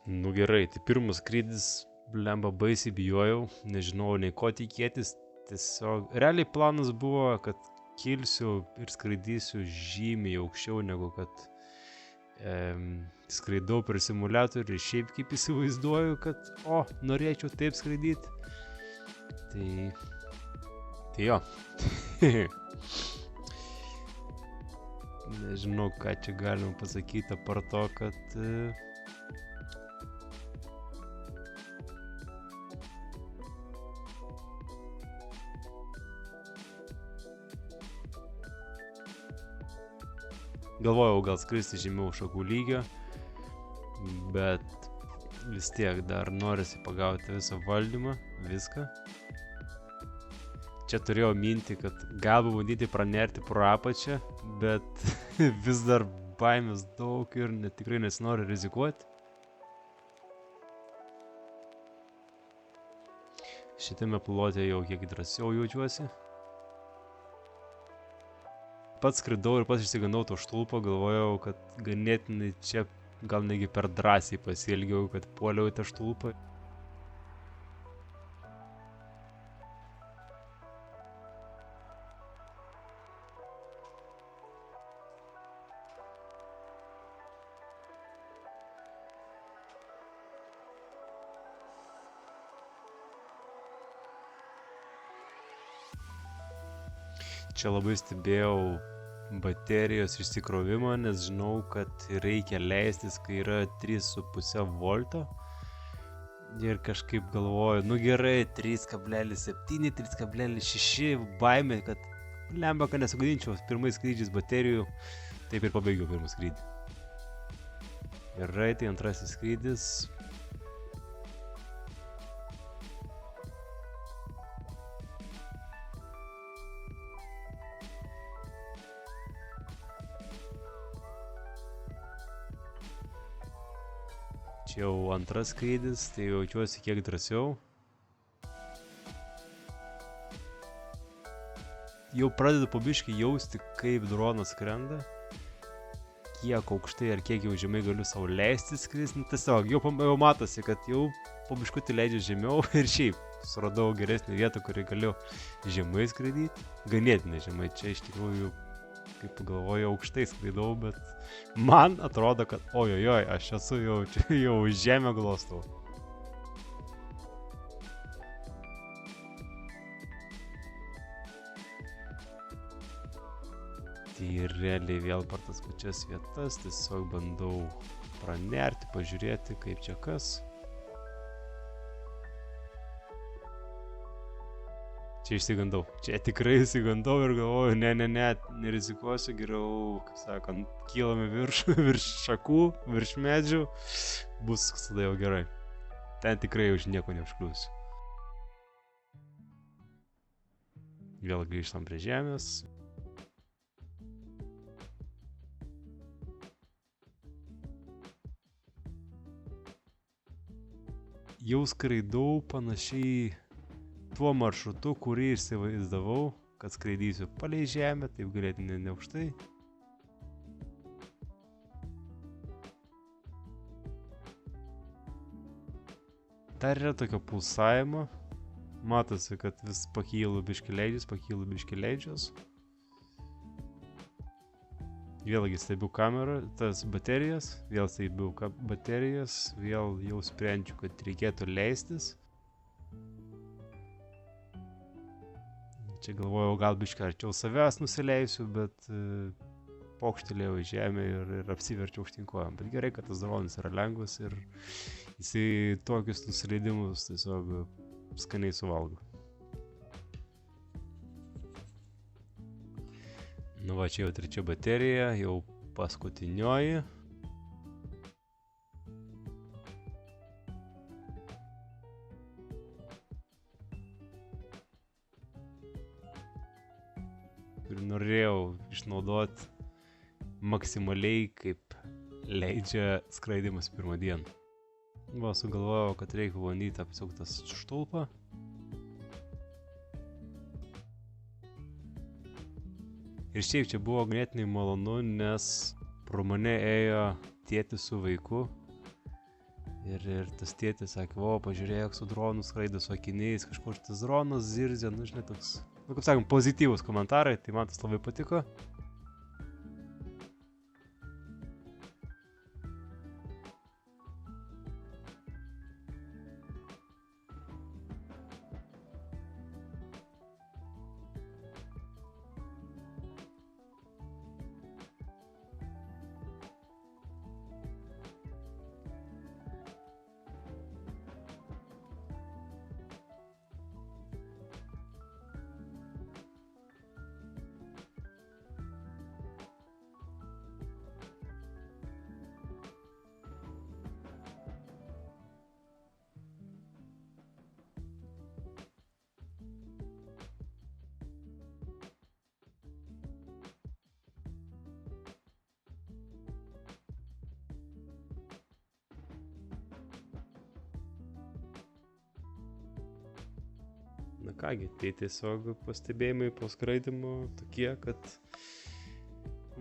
Nu gerai, tai pirmas skrydis, blemba, baisiai bijojau, nežinau nei ko tikėtis, tiesiog realiai planas buvo, kad kilsiu ir skraidysiu žymiai aukščiau negu kad skraidau per simuliatorių ir šiaip kaip įsivaizduoju, kad norėčiau taip skraidyti. Tai jo. Nežinau, ką čia galima pasakyti apart to, kad galvojau gal skristi žemiau šakų lygio, bet vis tiek dar norisi pagauti visą valdymą, viską. Čia turėjau mintį, kad gal bandyti pranerti pro apačią, bet vis dar baimės daug ir tikrai nesinori rizikuoti. Šitame pilote jau kiek drąsiau jaučiuosi. Pats skridau ir pats išsigandau to štulpo, galvojau, kad ganėtinai čia gal negi per drąsiai pasielgiau, kad puoliau į tą štulpą. Čia labai stebėjau baterijos išsikrovimą, nes žinau, kad reikia leistis, kai yra 3,5 volto. Ir kažkaip galvoju, nu gerai, 3,7, 3,6, baimė, kad lemba, kad nesugadinčiau pirmais skrydžiais baterijų. Taip ir pabaigiau pirmą skrydį. Gerai, tai antrasis skrydis. Čia jau antras skrydis, tai jaučiuosi kiek drąsiau. Jau pradedu po biškį jausti, kaip dronas skrenda. Kiek aukštai ar kiek jau žemai galiu savo leisti skristi. Tiesiog jau matosi, kad jau po biškutį leidžiu žemiau ir šiaip suradau geresnį vietą, kurį galiu žemai skraidyti. Ganėtinai žemai, čia iš tikrųjų, kaip galvoju, aukštai skraidau, bet man atrodo, kad ojojoj, aš esu jau žemę glostau. Tai realiai vėl per tas pačias vietas, tiesiog bandau pranerti, pažiūrėti, kaip čia kas. Čia išsigandau. Čia tikrai išsigandau ir galvoju, nerizikuosiu, geriau, kaip sakant, kylame virš šakų, virš medžių, bus tada jau gerai. Ten tikrai jau nieko neužkliūsiu. Vėl grįžtam prie žemės. Jau skraidau panašiai tuo maršrutu, kurį įsivaizdavau, kad skraidysiu palei žemę, taip galėtinai neaukštai. Dar yra tokio pulsavimo. Matosi, kad vis pakylu biškį leidžiuos. Vėlgi stebiu kamerą, tas baterijas, vėl jau sprendžiu, kad reikėtų leistis. Čia galvojau, gal biškį arčiau savęs nusileisiu, bet pokštelėjau į žemę ir apsiverčiau aukštyn kojom. Bet gerai, kad tas dronas yra lengvas ir jisai tokius nusileidimus tiesiog skaniai suvalgo. Nu va, čia jau trečia baterija, jau paskutinioji. Ir norėjau išnaudoti maksimaliai, kaip leidžia skraidimas pirmą dieną. Va, sugalvojau, kad reikia bandyti apsukti tas štulpą. Ir šiaip čia buvo ganėtinai malonu, nes pro mane ėjo tėtis su vaiku. Ir tas tėtis sakė, o, pažiūrėk, su dronu skraido su akiniais, kažkur tas dronas zirzia, nu, žinai, toks, nu, kaip sakant, pozityvus komentarai, tai man tas labai patiko. Na kągi, tai tiesiog pastebėjimai po skraidimo tokie, kad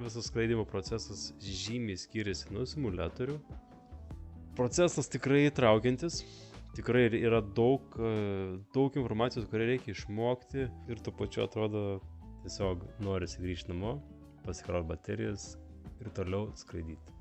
visas skraidimo procesas žymiai skiriasi nuo simuliatorių. Procesas tikrai traukiantis, tikrai yra daug informacijos, kurią reikia išmokti ir tuo pačiu atrodo tiesiog norisi grįžti namo, pasikrauti baterijas ir toliau skraidyti.